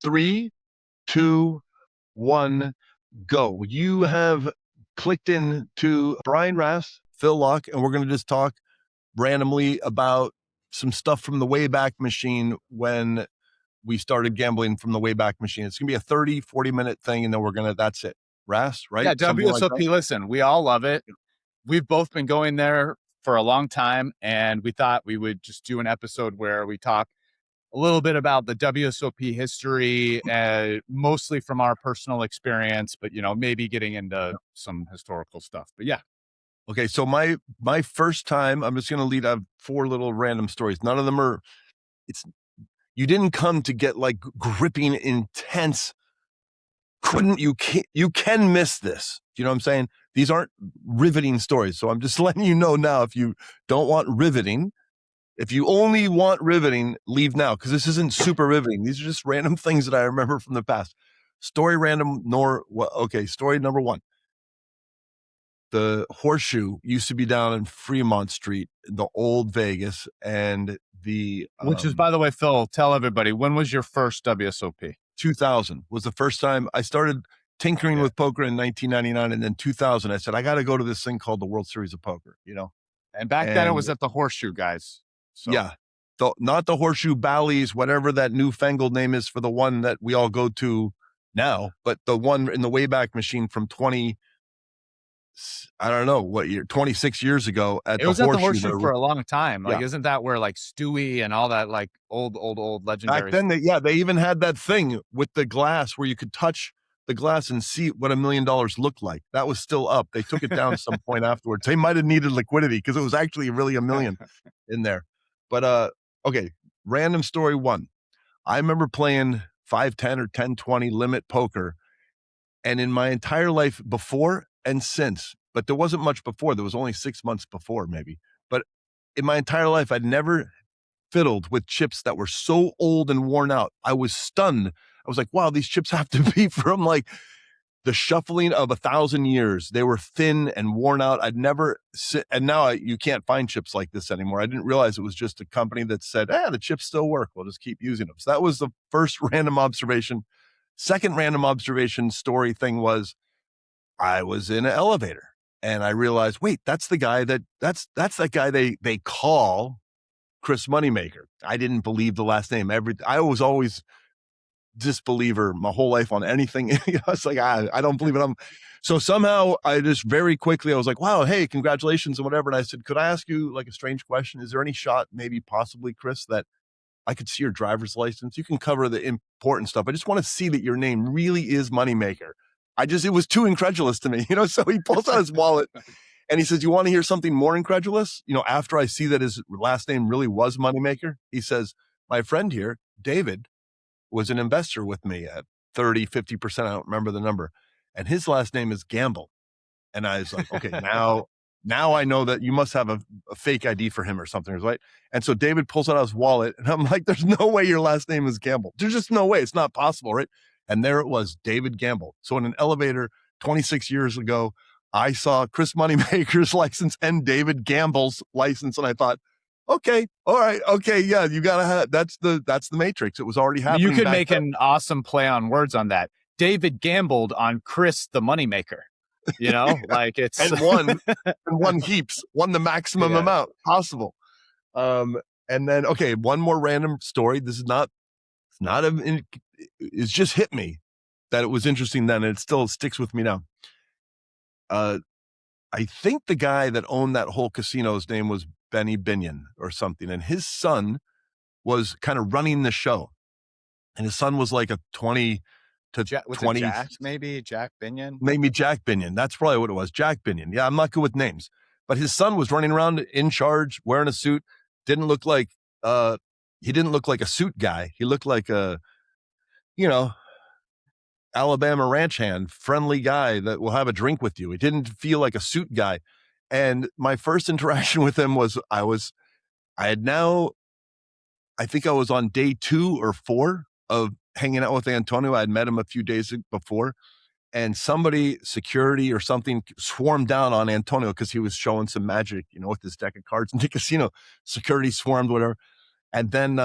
3, 2, 1, go. You have clicked in to Brian Rast, Phil Laak, and we're going to just talk randomly about some stuff from the Wayback Machine when we started gambling from the Wayback Machine. It's going to be a 30, 40-minute thing, and then that's it. Rast, right? Yeah, WSOP, listen, we all love it. We've both been going there for a long time, and we thought we would just do an episode where we talk a little bit about the WSOP history, mostly from our personal experience, but, maybe getting into some historical stuff. But yeah. Okay, so my first time, I'm just going to lead. I have 4 little random stories. None of them are, you didn't come to get like gripping, intense. You can miss this. Do you know what I'm saying? These aren't riveting stories. So I'm just letting you know now, if you don't want riveting, if you only want riveting, leave now, because this isn't super riveting. These are just random things that I remember from the past. Story story number 1. The Horseshoe used to be down in Fremont Street, the old Vegas, and which is, by the way, Phil, tell everybody, when was your first WSOP? 2000 was the first time I started tinkering with poker in 1999, and then 2000 I said I got to go to this thing called the World Series of Poker, And back then it was at the Horseshoe, guys. So. Yeah, not the Horseshoe Bally's, whatever that newfangled name is for the one that we all go to now, but the one in the Wayback Machine from 26 years ago at the Horseshoe. It was at the Horseshoe for a long time. Like, isn't that where like Stewie and all that like old legendary? Back then, they even had that thing with the glass where you could touch the glass and see what $1 million looked like. That was still up. They took it down at some point afterwards. They might have needed liquidity because it was actually really $1 million in there. But okay, random story 1. I remember playing 5-10 or 10-20 limit poker, and in my entire life before and since, but there wasn't much before. There was only 6 months before, maybe. But in my entire life, I'd never fiddled with chips that were so old and worn out. I was stunned. I was like, wow, these chips have to be from like the shuffling of 1,000 years. They were thin and worn out. And now you can't find chips like this anymore. I didn't realize it was just a company that said, the chips still work. We'll just keep using them. So that was the first random observation. Second random observation story thing was, I was in an elevator and I realized, wait, that's the guy that's that guy they call Chris Moneymaker. I didn't believe the last name. I was always disbeliever my whole life on anything. It's like, I don't believe it. So somehow I just very quickly, I was like, wow, hey, congratulations and whatever. And I said, could I ask you like a strange question? Is there any shot, maybe possibly, Chris, that I could see your driver's license? You can cover the important stuff. I just want to see that your name really is Moneymaker. It was too incredulous to me, so he pulls out his wallet and he says, you want to hear something more incredulous? After I see that his last name really was Moneymaker, he says, my friend here, David, was an investor with me at 30, 50%. I don't remember the number. And his last name is Gamble. And I was like, okay, now I know that you must have a fake ID for him or something, right? And so David pulls out his wallet and I'm like, there's no way your last name is Gamble. There's just no way. It's not possible, right? And there it was, David Gamble. So in an elevator 26 years ago, I saw Chris Moneymaker's license and David Gamble's license. And I thought, okay, all right, okay, yeah, you gotta have, that's the Matrix. It was already happening. You could make an awesome play on words on that. David gambled on Chris the Moneymaker. Like it's and won heaps, won the maximum amount possible. And then one more random story. This is it's just hit me that it was interesting then, and it still sticks with me now. I think the guy that owned that whole casino's name was Benny Binion or something, and his son was kind of running the show, and his son was like a 20 to 20. Maybe Jack Binion. Maybe Jack Binion. That's probably what it was. Jack Binion. Yeah, I'm not good with names, but his son was running around in charge, wearing a suit. Didn't look like he didn't look like a suit guy. He looked like a, Alabama ranch hand, friendly guy that will have a drink with you. He didn't feel like a suit guy. And my first interaction with him was I think I was on day 2 or 4 of hanging out with Antonio. I had met him a few days before, and somebody, security or something, swarmed down on Antonio because he was showing some magic, with his deck of cards in the casino. Security swarmed, whatever. And then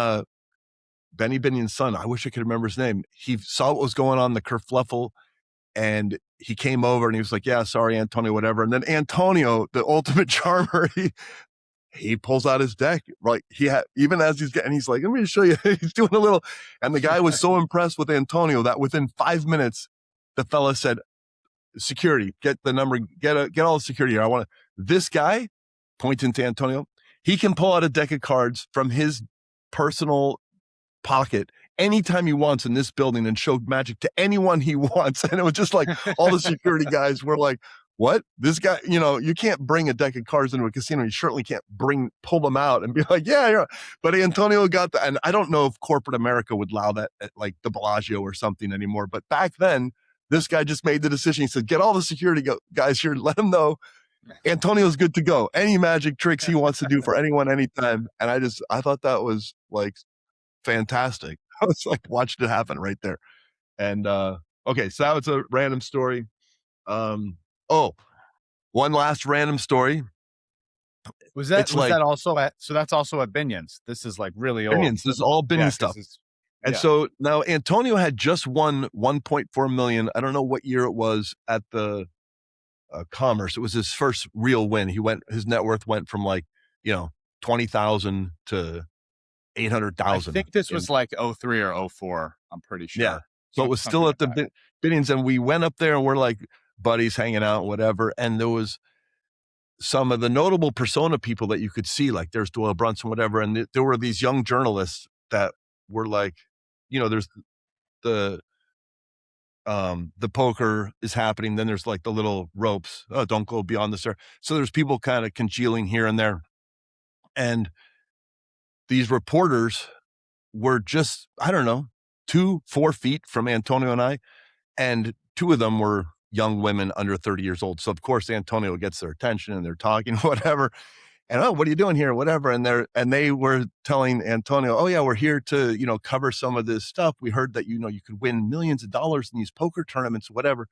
Benny Binion's son, I wish I could remember his name. He saw what was going on in the kerfluffle, and he came over and he was like, yeah, sorry, Antonio, whatever. And then Antonio, the ultimate charmer, he pulls out his deck. Like he had, even as he's getting, he's like, let me show you. He's doing a little, and the guy was so impressed with Antonio that within 5 minutes, the fella said, security, get the number, get all the security here. I want to, this guy, pointing to Antonio, he can pull out a deck of cards from his personal pocket anytime he wants in this building and show magic to anyone he wants. And it was just like all the security guys were like, what? This guy, you can't bring a deck of cards into a casino. You certainly can't pull them out and be like, yeah. But Antonio got that. And I don't know if corporate America would allow that at like de Bellagio or something anymore. But back then, this guy just made the decision. He said, get all the security guys here. Let them know Antonio's good to go. Any magic tricks he wants to do for anyone, anytime. And I thought that was like fantastic. I was like, watched it happen right there. And, okay. So that was a random story. One last random story. That also at, so that's also at Binion's. This is like really old. Binion's, this is all Binion stuff. And so now Antonio had just won 1.4 million. I don't know what year it was at the Commerce. It was his first real win. His net worth went from like, 20,000 to 800,000. I think this was like 03 or 04. I'm pretty sure. Yeah. So it was still at the Binion's, and we went up there and we're like buddies hanging out, whatever. And there was some of the notable persona people that you could see, like there's Doyle Brunson, whatever. And there were these young journalists that were like, there's the poker is happening. Then there's like the little ropes. Oh, don't go beyond the circle. So there's people kind of congealing here and there. And these reporters were just, I don't know, 2-4 feet from Antonio and I. And two of them were young women under 30 years old. So of course, Antonio gets their attention and they're talking, whatever. And, what are you doing here? Whatever. And they were telling Antonio, oh yeah, we're here to, cover some of this stuff. We heard that, you could win millions of dollars in these poker tournaments, whatever.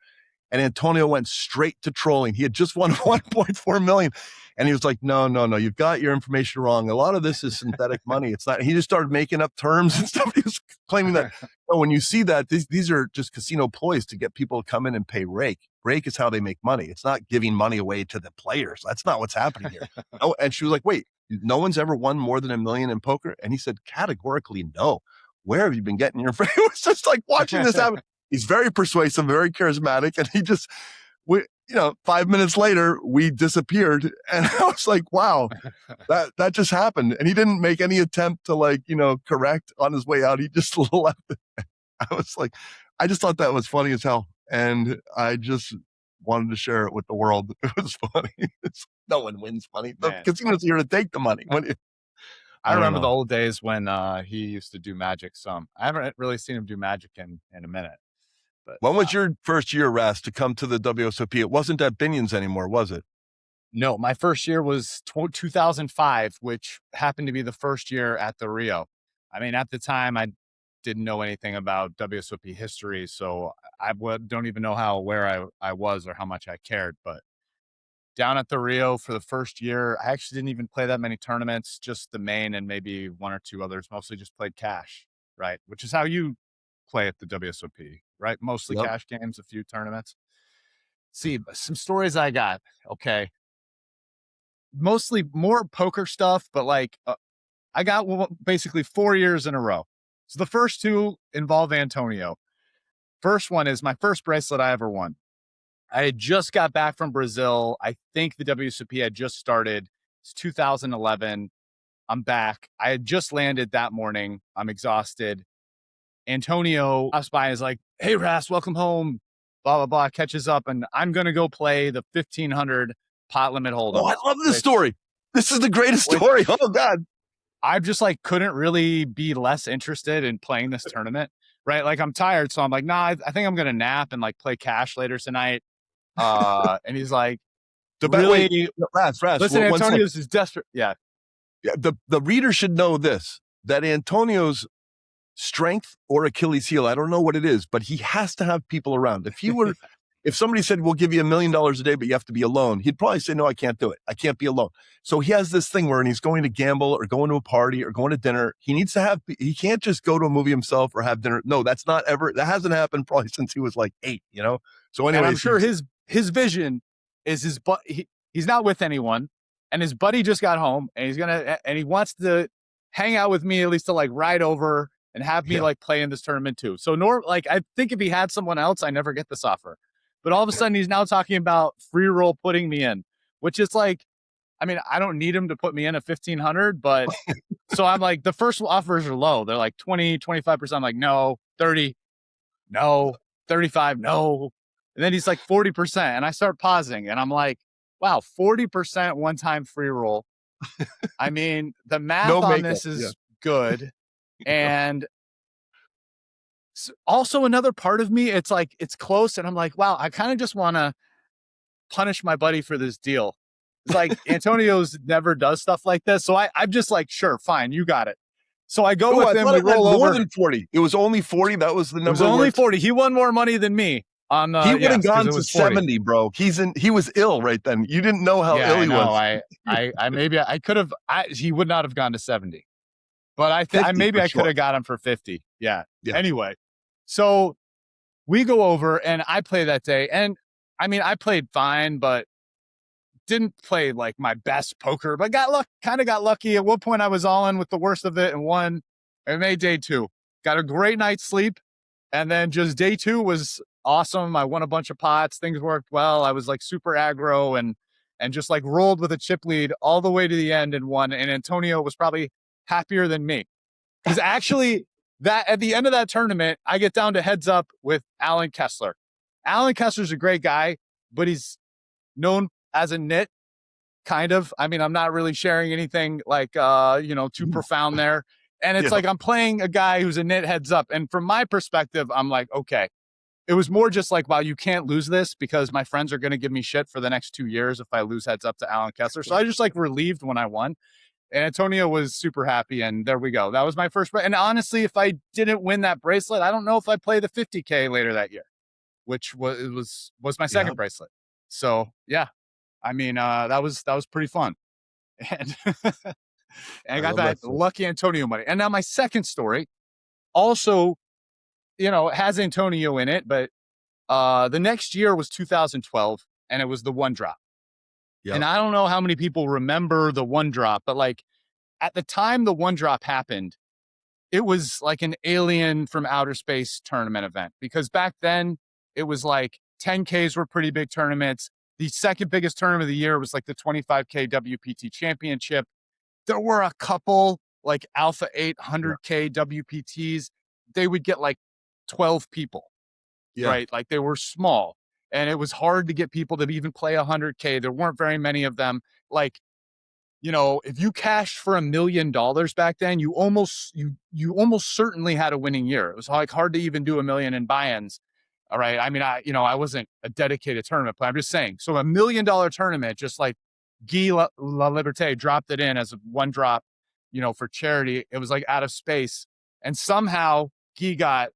And Antonio went straight to trolling. He had just won 1.4 million. And he was like, no, you've got your information wrong. A lot of this is synthetic money. It's not. He just started making up terms and stuff. He was claiming that, when you see that, these are just casino ploys to get people to come in and pay rake. Rake is how they make money. It's not giving money away to the players. That's not what's happening here. Oh, and she was like, wait, no one's ever won more than $1 million in poker? And he said, categorically, no. Where have you been getting your information? It was just like watching this happen. He's very persuasive, very charismatic. And he just, 5 minutes later, we disappeared. And I was like, wow, that just happened. And he didn't make any attempt to correct on his way out. He just left it. I was like, I just thought that was funny as hell. And I just wanted to share it with the world. It was funny. No one wins money. The casino's here to take the money. I remember the old days when he used to do magic some. I haven't really seen him do magic in a minute. But when was your first year, Rast, to come to the WSOP? It wasn't at Binion's anymore, was it? No, my first year was 2005, which happened to be the first year at the Rio. I mean, at the time, I didn't know anything about WSOP history, so I don't even know how aware I was or how much I cared. But down at the Rio for the first year, I actually didn't even play that many tournaments, just the main and maybe one or two others, mostly just played cash, right? Which is how you play at the WSOP, right? Mostly cash games, a few tournaments. See, some stories I got, okay. Mostly more poker stuff, but I got basically 4 years in a row. So the first two involve Antonio. First one is my first bracelet I ever won. I had just got back from Brazil. I think the WSOP had just started. It's 2011. I'm back. I had just landed that morning. I'm exhausted. Antonio stops by and is like, hey, Rast, welcome home. Blah, blah, blah. Catches up. And I'm going to go play the 1,500 pot limit hold'em. Oh, I love this story. This is the greatest story. Oh, God. I just couldn't really be less interested in playing this tournament, right? I'm tired. So I'm like, nah, I think I'm going to nap and play cash later tonight. And he's like, Rast, listen, Antonio's is desperate. Yeah. The reader should know this, that Antonio's strength or Achilles heel, I don't know what it is, but he has to have people around. If he were If somebody said, we'll give you $1 million a day, but you have to be alone, he'd probably say, no, I can't do it. I can't be alone. So he has this thing where when he's going to gamble or going to a party or going to dinner, he can't just go to a movie himself or have dinner. No, that hasn't happened probably since he was like 8, So anyway, I'm sure his vision is he's not with anyone, and his buddy just got home, and he wants to hang out with me, at least to like ride over and have me like play in this tournament too. So I think if he had someone else, I never get this offer. But all of a sudden he's now talking about free roll putting me in, which is like, I mean, I don't need him to put me in at 1,500, but so I'm like, the first offers are low. They're like 20, 25%. I'm like, no, 30, no, 35, no. And then he's like 40%. And I start pausing and I'm like, wow, 40% one-time free roll. I mean, the math on this is good. And also another part of me, it's like, it's close. And I'm like, wow, I kind of just want to punish my buddy for this deal. It's like Antonio's never does stuff like this. So I'm just like, sure, fine, you got it. So I go with him. We roll over. More than 40. It was only 40. That was the number. It was only 40. He won more money than me. He would have gone to 70, bro. He was ill right then. You didn't know how ill he was. I could have. He would not have gone to 70, but I could have got him for 50. Yeah. Anyway, so we go over and I play that day, and I mean I played fine, but didn't play like my best poker. But kind of got lucky. At one point, I was all in with the worst of it and won. I made day 2. Got a great night's sleep, and then just day 2 was awesome. I won a bunch of pots. Things worked well. I was like super aggro and just like rolled with a chip lead all the way to the end and won. And Antonio was probably happier than me because actually that at the end of that tournament, I get down to heads up with Alan Kessler. Alan Kessler's a great guy, but he's known as a nit, kind of. I mean, I'm not really sharing anything like, too profound there. And it's like I'm playing a guy who's a nit heads up. And from my perspective, I'm like, okay. It was more just like, wow, you can't lose this because my friends are going to give me shit for the next 2 years if I lose heads up to Alan Kessler. So I just like relieved when I won. And Antonio was super happy. And there we go. That was my first. And honestly, if I didn't win that bracelet, I don't know if I'd play the 50K later that year, which was my second bracelet. So yeah, I mean, that was pretty fun. And, and I got that lucky Antonio money. And now my second story also, has Antonio in it, but the next year was 2012 and it was the one drop. Yep. And I don't know how many people remember the one drop, but like at the time the one drop happened, it was like an alien from outer space tournament event because back then it was like 10Ks were pretty big tournaments. The second biggest tournament of the year was like the 25K WPT championship. There were a couple like Alpha 800K WPTs. They would get like 12 people, right? Like they were small and it was hard to get people to even play 100K. There weren't very many of them. Like, if you cashed for $1 million back then, you almost certainly had a winning year. It was like hard to even do $1 million in buy-ins. All right. I mean, I wasn't a dedicated tournament player. I'm just saying. So $1 million tournament, just like Guy La Liberté dropped it in as a one drop, for charity. It was like out of space. And somehow Guy got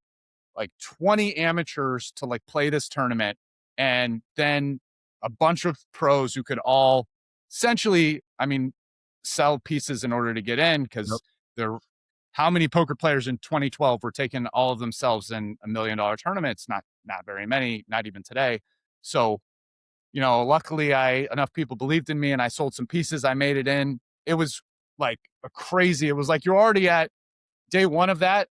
like 20 amateurs to like play this tournament. And then a bunch of pros who could all essentially, sell pieces in order to get in because how many poker players in 2012 were taking all of themselves in $1 million tournaments? Not very many, not even today. So, luckily enough people believed in me and I sold some pieces. I made it in. It was like it was like you're already at day 1 of that.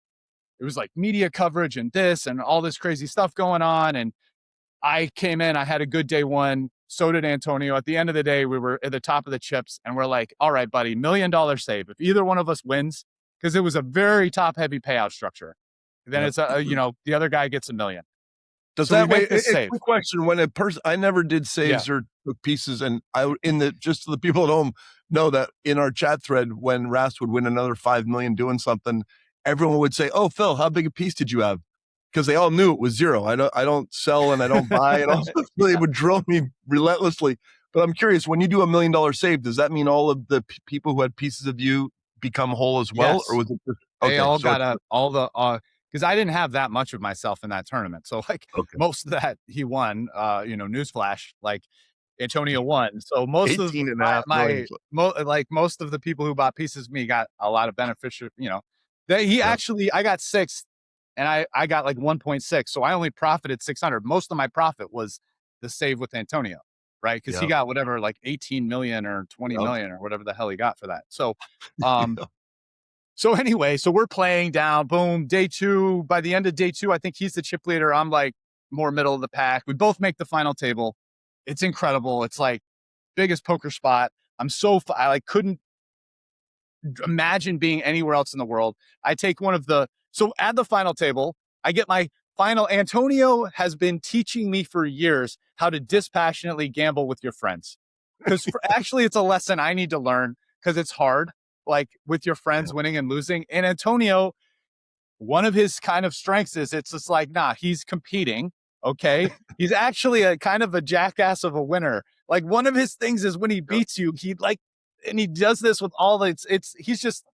It was like media coverage and this and all this crazy stuff going on. And I came in, I had a good day 1. So did Antonio. At the end of the day, we were at the top of the chips and we're like, all right, buddy, $1 million save. If either one of us wins, because it was a very top heavy payout structure, then it's the other guy gets $1 million. Does that way? A quick question: when a person, I never did saves or took pieces, and just so the people at home know that in our chat thread, when Rast would win another 5 million doing something, everyone would say, "Oh, Phil, how big a piece did you have?" Because they all knew it was zero. I don't sell and I don't buy, and also they would drill me relentlessly. But I'm curious, when you do $1 million save, does that mean all of the people who had pieces of you become whole as well, or was it just they all got all the because I didn't have that much of myself in that tournament. So like Okay. most of that he won, newsflash, like Antonio won. So most of 18 and a half million. most of the people who bought pieces of me got a lot of beneficial, Yep. I got sixth and I got like 1.6. So I only profited 600. Most of my profit was the save with Antonio, right? Because he Yep. got whatever, like 18 million or 20 Yep. million or whatever the hell he got for that. So anyway, so we're playing down, boom, day two. By the end of day two, I think he's the chip leader. I'm like more middle of the pack. We both make the final table. It's incredible. It's like biggest poker spot. I like couldn't imagine being anywhere else in the world. I take so at the final table, I get my final. Antonio has been teaching me for years how to dispassionately gamble with your friends. Because actually it's a lesson I need to learn because it's hard, like with your friends winning and losing. And Antonio, one of his kind of strengths is it's just like, nah, he's competing. Okay. He's actually a kind of a jackass of a winner. Like one of his things is when he beats you, and he does this with all the, he's just,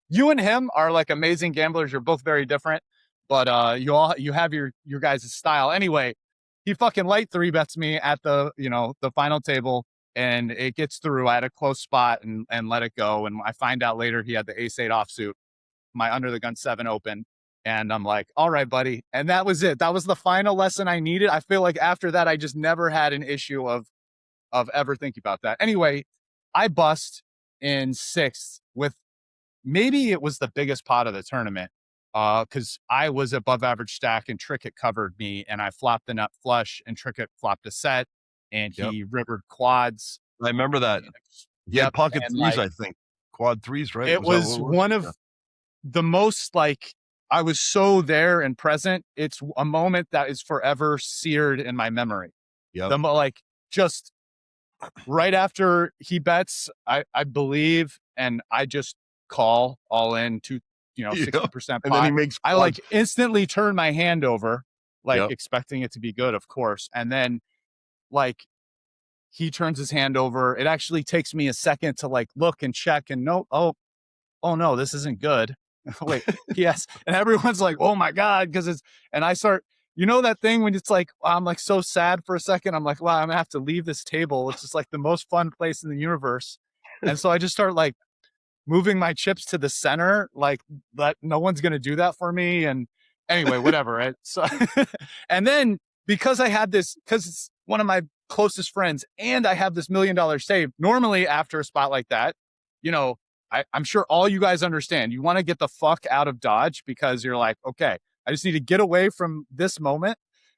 you and him are like amazing gamblers. You're both very different, but you have your guys' style. Anyway, he fucking light three bets me at the final table and it gets through. I had a close spot and let it go. And I find out later he had the ace eight offsuit, my under the gun 7 open. And I'm like, all right, buddy. And that was it. That was the final lesson I needed. I feel like after that, I just never had an issue of ever thinking about that. Anyway, I bust in sixth with, maybe it was the biggest pot of the tournament, because I was above average stack and Trickett covered me and I flopped the nut flush and Trickett flopped a set and he rivered quads. I remember that. He had Yep. pocket And threes, like, I think. Quad threes, right? it was that what one Yeah. of the most, like, I was so there and present. It's a moment that is forever seared in my memory. Yep. Like just right after he bets, I believe, and I just call all in to, 60% And then he pot. makes I quads. like instantly turn my hand over, like Yep. expecting it to be good, of course. And then like he turns his hand over. It actually takes me a second to like look and check and no, oh no, this isn't good. Wait, yes. And everyone's like, oh my God. And I start, that thing when it's like, I'm like so sad for a second. I'm like, wow, I'm gonna have to leave this table. It's just like the most fun place in the universe. And so I just start like moving my chips to the center, like that no one's gonna do that for me. And anyway, whatever. Right. So and then because it's one of my closest friends and I have this $1 million save, normally after a spot like that, I'm sure all you guys understand. You want to get the fuck out of Dodge because you're like, okay, I just need to get away from this moment,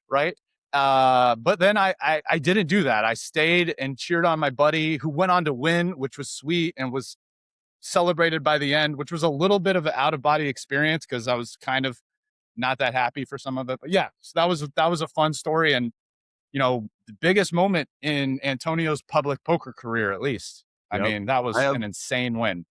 right? But then I didn't do that. I stayed and cheered on my buddy who went on to win, which was sweet and was celebrated by the end, which was a little bit of an out of body experience because I was kind of not that happy for some of it. But yeah, so that was a fun story and the biggest moment in Antonio's public poker career, at least. I mean, that was an insane win.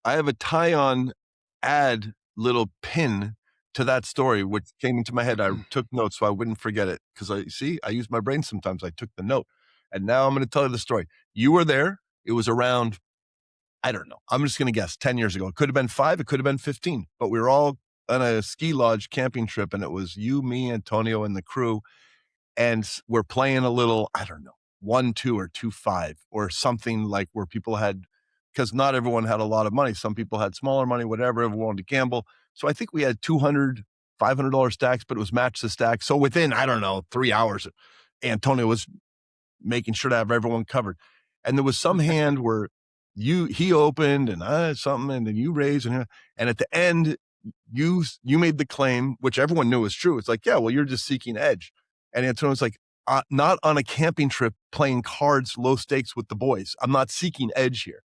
I have a tie-on add little pin to that story, which came into my head. I took notes so I wouldn't forget it because I use my brain sometimes. I took the note. And now I'm going to tell you the story. You were there. It was around, I don't know. I'm just going to guess 10 years ago. It could have been 5. It could have been 15. But we were all on a ski lodge camping trip and it was you, me, Antonio, and the crew. And we're playing a little, I don't know, 1-2 or 2-5 or something like where people had, because not everyone had a lot of money. Some people had smaller money, whatever, everyone wanted to gamble. So I think we had $200, $500 stacks, but it was match the stack. So within, I don't know, 3 hours, Antonio was making sure to have everyone covered. And there was some hand where he opened and something, and then you raised, and at the end, you made the claim, which everyone knew was true. It's like, yeah, well, you're just seeking edge. And Antonio's like, not on a camping trip playing cards, low stakes with the boys. I'm not seeking edge here.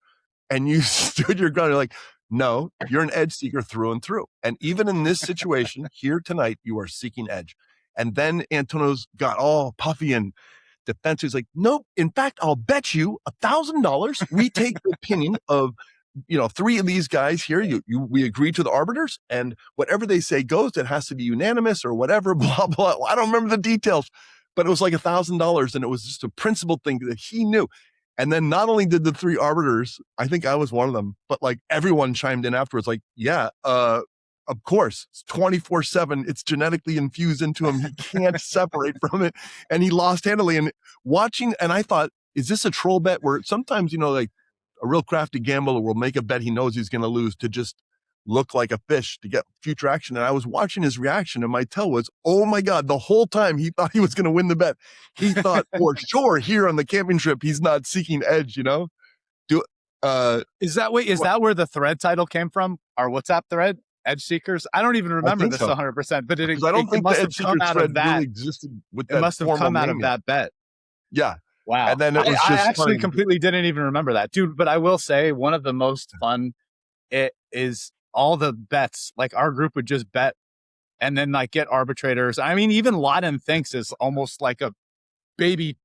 And you stood your ground. You're like, no, you're an edge seeker through and through. And even in this situation here tonight, you are seeking edge. And then Antonio's got all puffy and defensive. He's like, nope. In fact, I'll bet you $1,000. We take the opinion of 3 of these guys here. We agree to the arbiters, and whatever they say goes. It has to be unanimous or whatever. Blah blah. I don't remember the details, but it was like $1,000, and it was just a principled thing that he knew. And then not only did the 3 arbiters, I think I was one of them, but like everyone chimed in afterwards, like, yeah, of course, it's 24/7. It's genetically infused into him. He can't separate from it. And he lost handily. And I thought, is this a troll bet where sometimes, like a real crafty gambler will make a bet he knows he's going to lose to just look like a fish to get future action. And I was watching his reaction, and my tell was, oh my God, the whole time he thought he was going to win the bet. He thought for sure here on the camping trip, he's not seeking edge, Is that where the thread title came from? Our WhatsApp thread? Edge Seekers? I don't even remember this 100%, but I don't think the Edge Seekers thread really existed with that. It must have come out of that bet. Yeah. Wow. And then it was I actually completely didn't even remember that. Dude, but I will say one of the most fun it is all the bets. Like our group would just bet and then like get arbitrators. I mean, even Laden thinks is almost like a baby,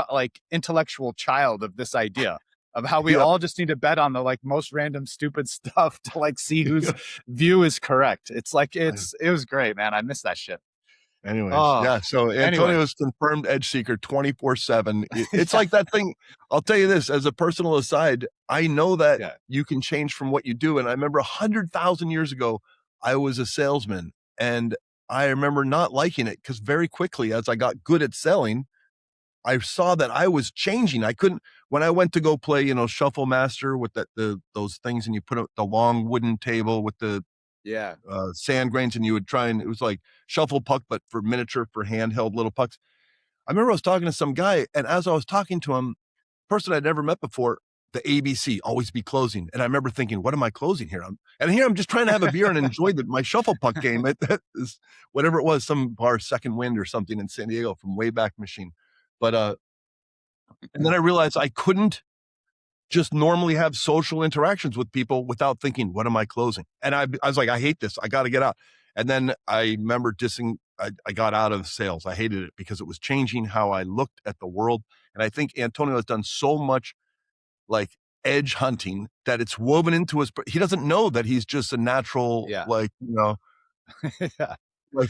like intellectual child of this idea. Of how we all just need to bet on the like most random stupid stuff to like see whose view is correct. It's like it was great, man. I miss that shit. Anyways, yeah. So Antonio's confirmed edge seeker 24/7. It's like that thing. I'll tell you this as a personal aside. I know that you can change from what you do. And I remember 100,000 years ago, I was a salesman, and I remember not liking it because very quickly, as I got good at selling, I saw that I was changing. I couldn't, when I went to go play, Shuffle Master with those things, and you put the long wooden table with the sand grains, and you would try, and it was like shuffle puck, but for miniature, for handheld little pucks. I remember I was talking to some guy, and as I was talking to him, person I'd never met before, the ABC, always be closing. And I remember thinking, what am I closing here? I'm just trying to have a beer and enjoy my shuffle puck game. That is whatever it was, some bar, Second Wind or something in San Diego from Wayback Machine. But, and then I realized I couldn't just normally have social interactions with people without thinking, what am I closing? And I was like, I hate this. I got to get out. And then I remember I got out of sales. I hated it because it was changing how I looked at the world. And I think Antonio has done so much like edge hunting that it's woven into his, he doesn't know that he's just a natural, like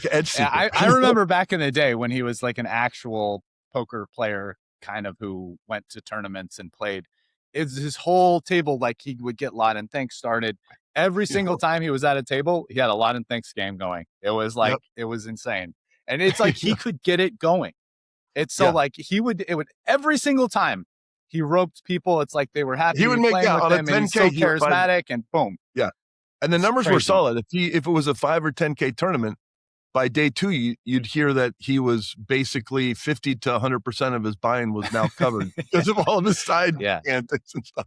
edge seeker. I remember back in the day when he was like an actual poker player, kind of, who went to tournaments and played. It's his whole table, like he would get Lot and Thanks started. Every single time he was at a table, he had a Lot and Thanks game going. It was like it was insane. And it's like he could get it going. It's so like it would every single time he roped people, it's like they were happy. He would make with him, and he's so charismatic, and boom. Yeah. And the numbers were solid. If it was a 5 or 10K tournament, by day 2, you'd hear that he was basically 50 to 100% of his buy-in was now covered because of all of his side antics and stuff,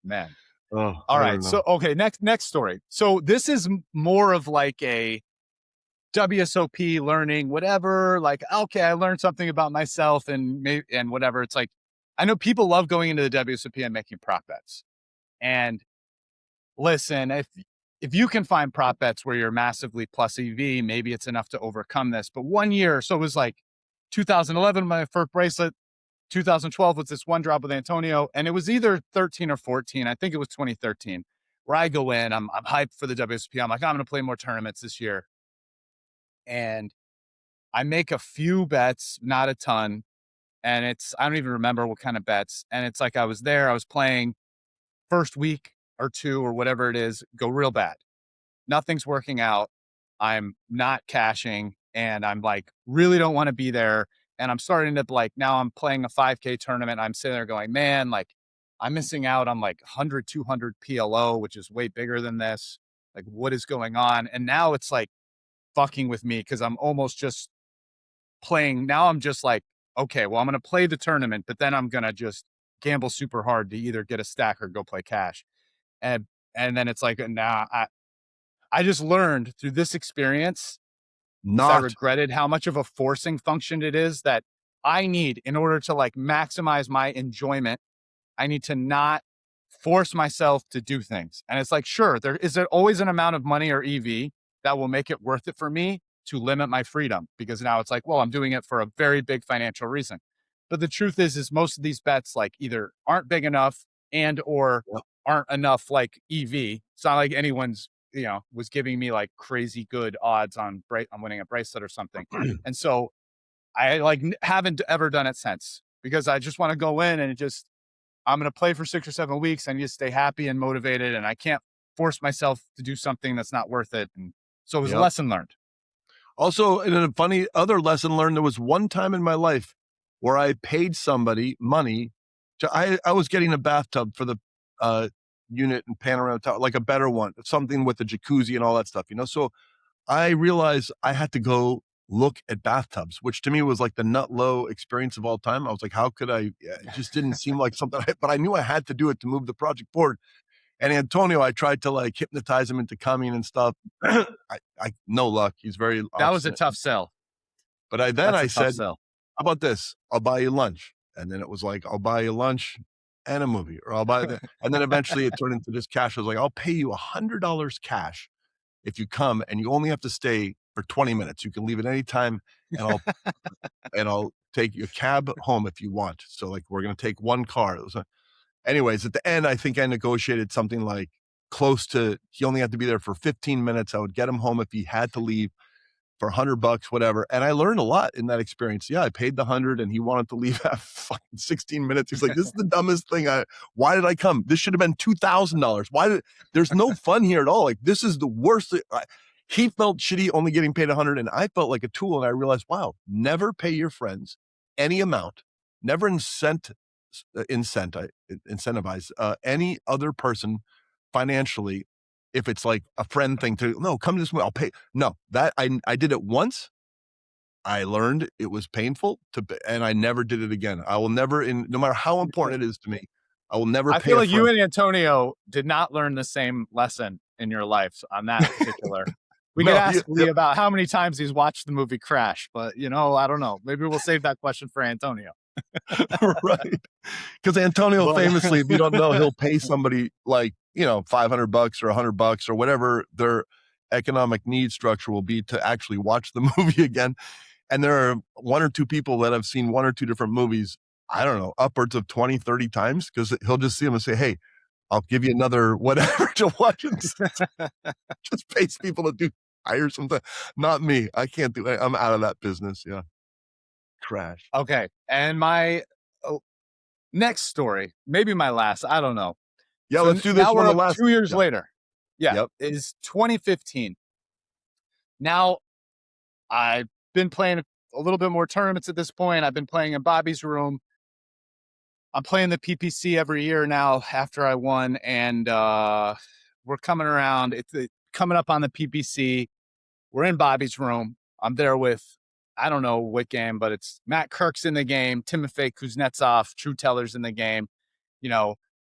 Man. Oh, all right. So, okay. Next story. So this is more of like a WSOP learning, whatever, like, okay, I learned something about myself and whatever. It's like, I know people love going into the WSOP and making prop bets. And listen, if you can find prop bets where you're massively plus EV, maybe it's enough to overcome this. But 1 year, so it was like 2011, my first bracelet, 2012 was this one drop with Antonio, and it was either 13 or 14. I think it was 2013, where I go in, I'm hyped for the WSOP. I'm like, I'm going to play more tournaments this year. And I make a few bets, not a ton. And I don't even remember what kind of bets. And it's like, I was playing first week or two or whatever it is, go real bad. Nothing's working out. I'm not cashing, and I'm like, really don't want to be there. And I'm starting to like, now I'm playing a 5K tournament. I'm sitting there going, man, like I'm missing out on like 100, 200 PLO, which is way bigger than this. Like, what is going on? And now it's like fucking with me because I'm almost just playing. Now I'm just like, okay, well, I'm going to play the tournament, but then I'm going to just gamble super hard to either get a stack or go play cash. And then it's like, nah, I just learned through this experience, I regretted how much of a forcing function it is that I need in order to like maximize my enjoyment. I need to not force myself to do things. And it's like, sure, there always an amount of money or EV that will make it worth it for me to limit my freedom, because now it's like, well, I'm doing it for a very big financial reason. But the truth is most of these bets like either aren't big enough and or aren't enough like EV. It's not like anyone's, was giving me like crazy good odds on winning a bracelet or something. And so I like haven't ever done it since, because I just want to go in and I'm going to play for 6 or 7 weeks and just stay happy and motivated. And I can't force myself to do something that's not worth it. And So it was a lesson learned. Also, in a funny other lesson learned, there was one time in my life where I paid somebody money I was getting a bathtub for the unit in Panorama Tower, like a better one, something with a jacuzzi and all that stuff, So I realized I had to go look at bathtubs, which to me was like the nut low experience of all time. I was like, how could I? It just didn't seem like something, but I knew I had to do it to move the project forward. And Antonio, I tried to like hypnotize him into coming and stuff. I no luck. He's very obstinate. That was a tough sell. But I said, how about this? I'll buy you lunch. And then it was like, I'll buy you lunch and a movie, or I'll buy that. And then eventually it turned into this cash. I was like, I'll pay you $100 cash if you come, and you only have to stay for 20 minutes. You can leave at any time, and I'll take your cab home if you want. So like, we're going to take one car. Anyways, at the end, I think I negotiated something like close to, he only had to be there for 15 minutes. I would get him home if he had to leave for $100, whatever. And I learned a lot in that experience. Yeah, I paid the 100 and he wanted to leave after fucking 16 minutes. He's like, this is the dumbest thing. Why did I come? This should have been $2,000. There's no fun here at all. Like, this is the worst. He felt shitty only getting paid 100, and I felt like a tool. And I realized, wow, never pay your friends any amount. Never incentivize any other person financially. If it's like a friend thing no, come to this movie, I'll pay. No, that I did it once. I learned it was painful and I never did it again. I will never, no matter how important it is to me, I will never pay. I feel like you and Antonio did not learn the same lesson in your life on that particular. We could ask Lee about how many times he's watched the movie Crash, but I don't know. Maybe we'll save that question for Antonio. Right. Because Antonio famously, if you don't know, he'll pay somebody like, $500 or $100 or whatever their economic need structure will be to actually watch the movie again. And there are one or two people that have seen one or two different movies, I don't know, upwards of 20, 30 times, because he'll just see them and say, hey, I'll give you another whatever to watch. Just pays people to do hire something. Not me. I can't do it. I'm out of that business. Yeah. Crash. Okay. And my next story, maybe my last, I don't know. Yeah, let's do this one. The last 2 years later. Yeah. Is 2015. Now, I've been playing a little bit more tournaments at this point. I've been playing in Bobby's room. I'm playing the PPC every year now after I won, and we're coming around. It's coming up on the PPC. We're in Bobby's room. I'm there with, I don't know what game, but it's Matt Kirk's in the game, Timofey Kuznetsov, True Teller's in the game.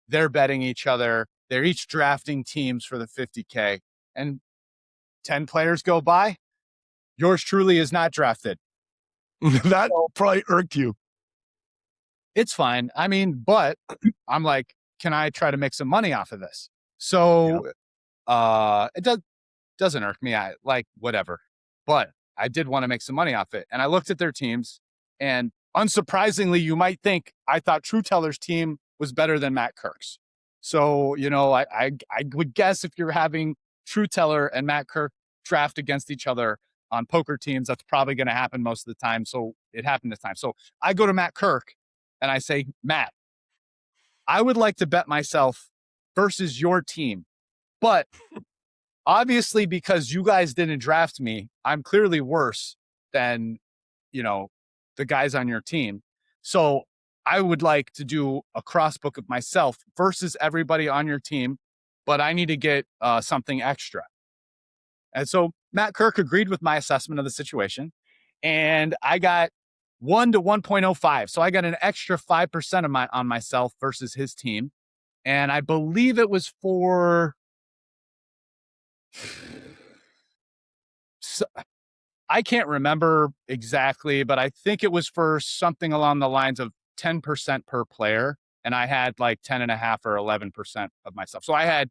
They're betting each other. They're each drafting teams for the 50K. And 10 players go by. Yours truly is not drafted. That probably irked you. It's fine. I mean, but I'm like, can I try to make some money off of this? So it doesn't irk me. I like whatever. But I did want to make some money off it. And I looked at their teams, and unsurprisingly, you might think I thought True Teller's team was better than Matt Kirk's. So, I would guess if you're having True Teller and Matt Kirk draft against each other on poker teams, that's probably going to happen most of the time. So it happened this time. So I go to Matt Kirk and I say, Matt, I would like to bet myself versus your team, but obviously because you guys didn't draft me, I'm clearly worse than, the guys on your team. So I would like to do a cross book of myself versus everybody on your team, but I need to get something extra. And so Matt Kirk agreed with my assessment of the situation, and I got 1 to 1.05. So I got an extra 5% on myself versus his team. And I believe it was for, I can't remember exactly, but I think it was for something along the lines of 10% per player. And I had like 10.5 or 11% of myself. So I had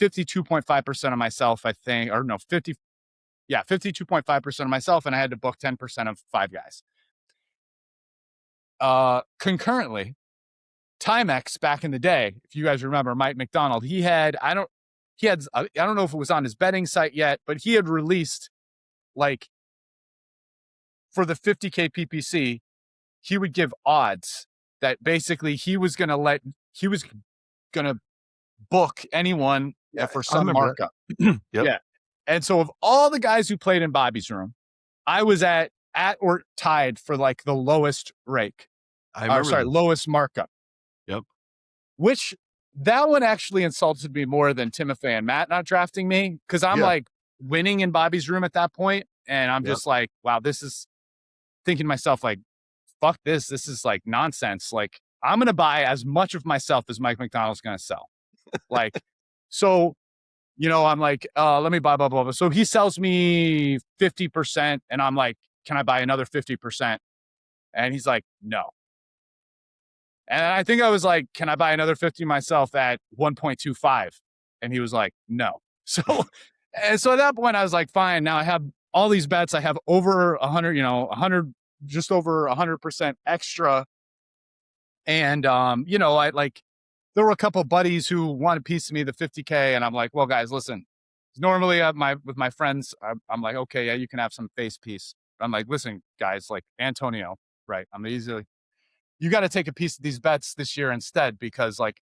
52.5% of myself, I think, or no, 52.5% of myself. And I had to book 10% of 5 guys. Concurrently, Timex back in the day, if you guys remember, Mike McDonald, I don't know if it was on his betting site yet, but he had released, like, for the 50K PPC, he would give odds that basically he was going to book anyone for some markup. Yep. Yeah. And so of all the guys who played in Bobby's room, I was at or tied for like the lowest rake. Lowest markup. Yep. Which that one actually insulted me more than Timothy and Matt not drafting me, because I'm like winning in Bobby's room at that point, and I'm just like, wow, this is thinking to myself like, fuck this. This is like nonsense. Like, I'm gonna buy as much of myself as Mike McDonald's gonna sell. Like, so I'm like, let me buy blah, blah, blah. So he sells me 50%, and I'm like, can I buy another 50%? And he's like, no. And I think I was like, can I buy another 50 myself at 1.25? And he was like, no. So at that point I was like, fine. Now I have all these bets. I have over 100, just over 100% extra. And, I like, there were a couple of buddies who wanted a piece of me, the 50K. And I'm like, well, guys, listen, normally with my friends, I'm like, okay, yeah, you can have some face piece. I'm like, listen, guys, like Antonio, right? I'm easily, you got to take a piece of these bets this year instead, because like,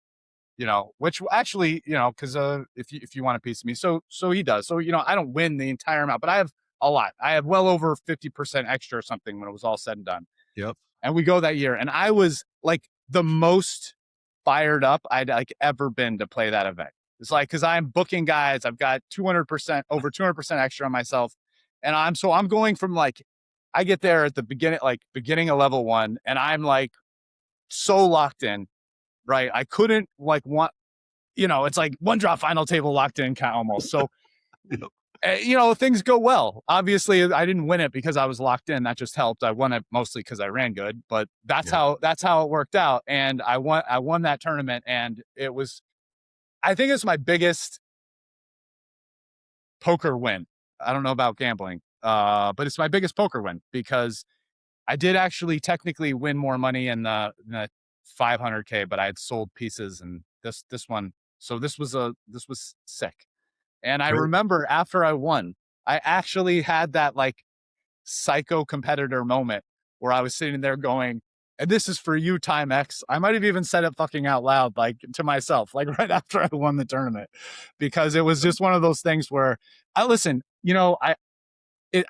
which actually, because if you want a piece of me, so he does. So, I don't win the entire amount, but I have a lot. I have well over 50% extra or something when it was all said and done. Yep. And we go that year, and I was like the most fired up I'd like ever been to play that event. It's like, because I'm booking guys, I've got 200%, over 200% extra on myself, and I'm going from like, I get there at the beginning of level 1, and I'm like so locked in, right? I couldn't like it's like one drop final table locked in almost. So, things go well. Obviously, I didn't win it because I was locked in. That just helped. I won it mostly because I ran good, but that's how it worked out. And I won that tournament, and I think it's my biggest poker win. I don't know about gambling, but it's my biggest poker win, because I did actually technically win more money in the 500K, but I had sold pieces, and this one. So this was sick. And I remember after I won, I actually had that like psycho competitor moment where I was sitting there going, and this is for you, Time X. I might have even said it fucking out loud, like to myself, like right after I won the tournament, because it was just one of those things where I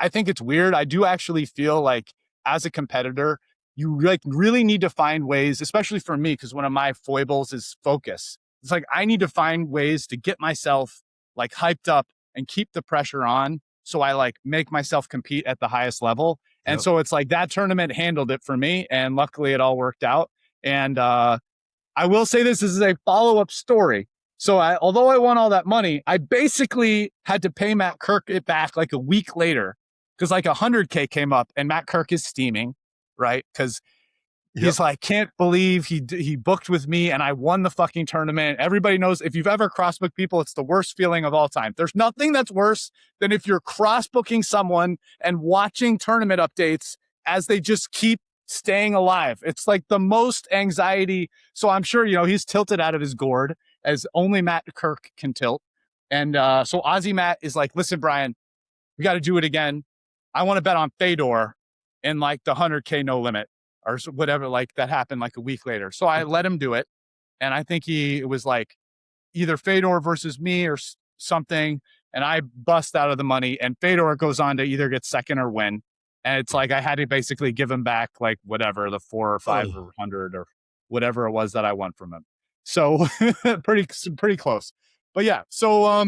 think it's weird. I do actually feel like as a competitor, you like really need to find ways, especially for me, because one of my foibles is focus. It's like, I need to find ways to get myself like hyped up and keep the pressure on. So I like make myself compete at the highest level. And so it's like that tournament handled it for me. And luckily it all worked out. And I will say this is a follow-up story. So although I won all that money, I basically had to pay Matt Kirk it back like a week later, because like 100K came up and Matt Kirk is steaming, right? Because he's like, can't believe he booked with me and I won the fucking tournament. Everybody knows, if you've ever cross-booked people, it's the worst feeling of all time. There's nothing that's worse than if you're cross-booking someone and watching tournament updates as they just keep staying alive. It's like the most anxiety. So I'm sure, he's tilted out of his gourd, as only Matt Kirk can tilt. And so Aussie Matt is like, listen, Brian, we got to do it again. I want to bet on Fedor in like the 100K no limit or whatever, like that happened like a week later. So I let him do it. And I think it was like either Fedor versus me or something. And I bust out of the money, and Fedor goes on to either get second or win. And it's like, I had to basically give him back like whatever, the 4 or 5 or 100 or whatever it was that I won from him. So pretty close. But yeah, so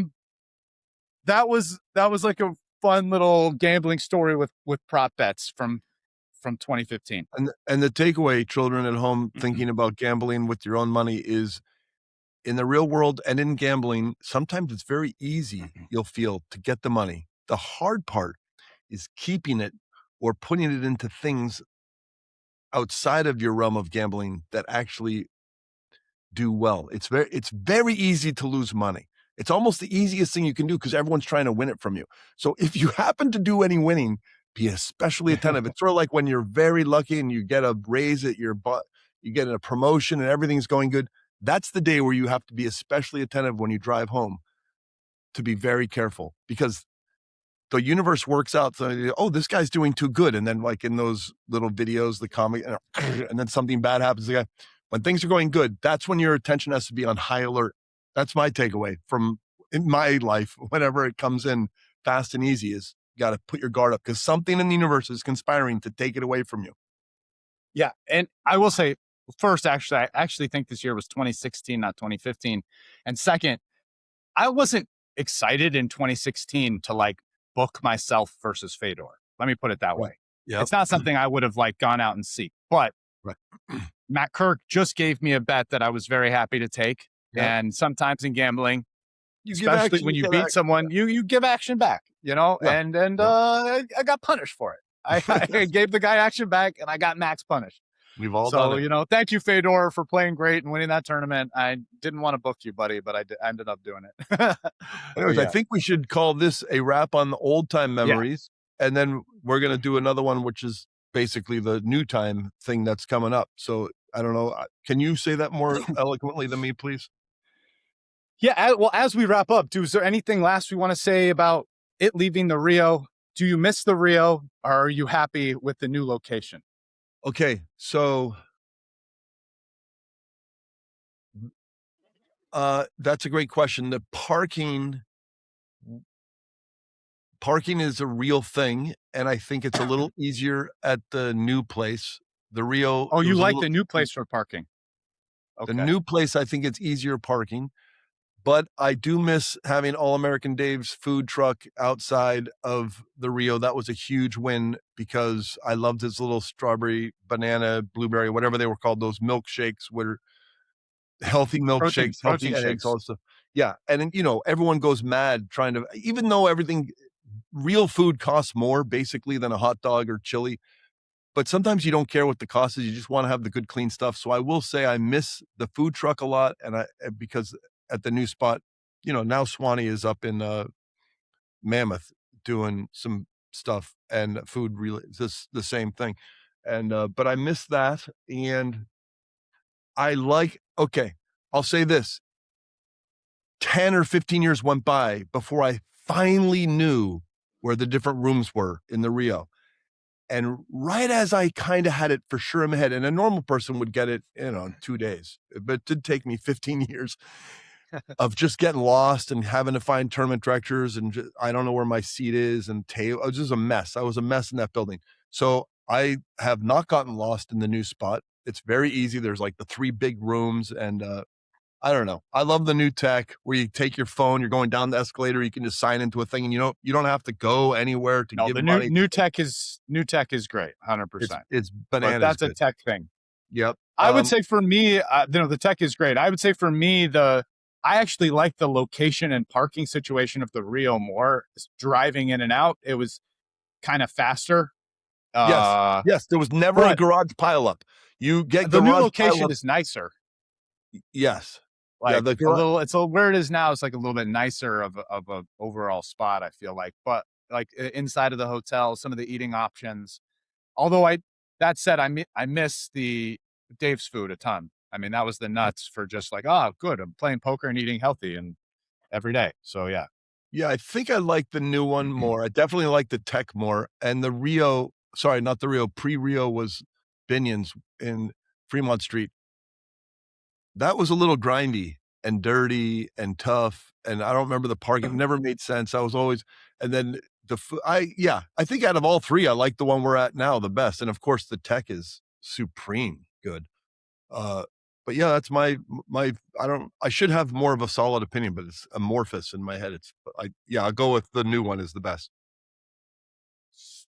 that was like a fun little gambling story with prop bets from 2015. And the takeaway, children at home thinking about gambling with your own money, is in the real world and in gambling, sometimes it's very easy, you'll feel, to get the money. The hard part is keeping it or putting it into things outside of your realm of gambling that actually do well. It's very easy to lose money. It's almost the easiest thing you can do because everyone's trying to win it from you. So if you happen to do any winning, be especially attentive. It's sort of like when you're very lucky and you get a raise at your butt, you get a promotion and everything's going good. That's the day where you have to be especially attentive when you drive home, to be very careful, because the universe works out. So, oh, this guy's doing too good. And then like in those little videos, the comic, and then something bad happens. The guy, when things are going good, that's when your attention has to be on high alert. That's my takeaway from in my life. Whenever it comes in, fast and easy is you got to put your guard up because something in the universe is conspiring to take it away from you. Yeah. And I will say, first, actually, I actually think this year was 2016, not 2015. And second, I wasn't excited in 2016 to like book myself versus Fedor. Let me put it that way. Yeah. It's not something I would have like gone out and seek, but Right. Matt Kirk just gave me a bet that I was very happy to take. Yep. And sometimes in gambling, You especially when you beat someone, you give action back, you know, Yeah. and I got punished for it. I gave the guy action back and I got max punished. We've all done it. You know, thank you, Fedor, for playing great and winning that tournament. I didn't want to book you, buddy, but I ended up doing it. Anyways, I think we should call this a wrap on the old time memories. Yeah. And then we're going to do another one, which is basically the new time thing that's coming up. So I don't know. Can you say that more eloquently than me, please? Yeah. Well, as we wrap up, is there anything last we want to say about it leaving the Rio? Do you miss the Rio or are you happy with the new location? Okay. So that's a great question. The parking is a real thing. And I think it's a little easier at the new place. The Rio. Oh, you like the new place for parking? Okay. The new place, I think it's easier parking. But I do miss having All-American Dave's food truck outside of the Rio. That was a huge win because I loved his little strawberry, banana, blueberry, whatever they were called. Those milkshakes were healthy milkshakes, healthy eggs, all this stuff. Yeah. And, you know, everyone goes mad trying to, even though real food costs more basically than a hot dog or chili. But sometimes you don't care what the cost is. You just want to have the good, clean stuff. So I will say I miss the food truck a lot. And because at the new spot, you know, now Swanee is up in Mammoth doing some stuff and food really just the same thing. And but I miss that. And I'll say this. 10 or 15 years went by before I finally knew where the different rooms were in the Rio. And right as I kind of had it for sure in my head, and a normal person would get it, you know, in 2 days, but it did take me 15 years of just getting lost and having to find tournament directors. And I don't know where my seat is and table. It was just a mess. I was a mess in that building. So I have not gotten lost in the new spot. It's very easy. There's like the 3 big rooms and, I don't know. I love the new tech where you take your phone, you're going down the escalator, you can just sign into a thing and you don't have to go anywhere to give money. New tech is great. 100%. It's bananas. But that's a tech thing. Yep. I would say for me, the tech is great. I would say for me, I actually like the location and parking situation of the Rio more. Driving in and out, it was kind of faster. Yes. There was never a garage pileup. You get the new location is nicer. Yes. Like where it is now, it's like a little bit nicer of a overall spot, I feel like. But like inside of the hotel, some of the eating options. Although that said, I miss the Dave's food a ton. I mean, that was the nuts for just like, good. I'm playing poker and eating healthy and every day. So yeah. Yeah, I think I like the new one more. I definitely like the tech more. And the Rio, sorry, not the Rio, pre-Rio was Binion's in Fremont Street. That was a little grindy and dirty and tough. And I don't remember the parking. It never made sense. I was always, and then I think out of all 3, I like the one we're at now the best. And of course the tech is supreme good. But yeah, that's I should have more of a solid opinion, but it's amorphous in my head. I'll go with the new one is the best.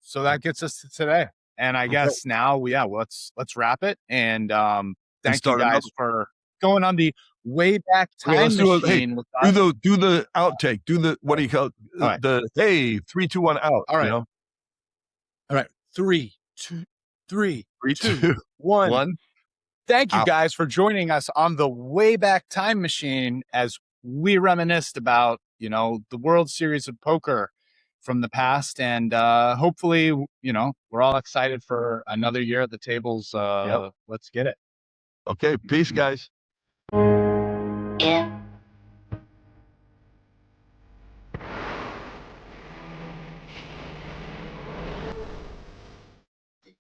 So that gets us to today. And I guess now let's wrap it. And thank you guys for going on the way back time machine. Do the outtake. Do the, what do you call it? Right. The, hey, 3, 2, 1 out. All right. You know? All right. 3, 2, 1. Thank you guys for joining us on the way back time machine as we reminisced about, you know, the World Series of Poker from the past. And hopefully, you know, we're all excited for another year at the tables. Let's get it. Okay. Peace, guys.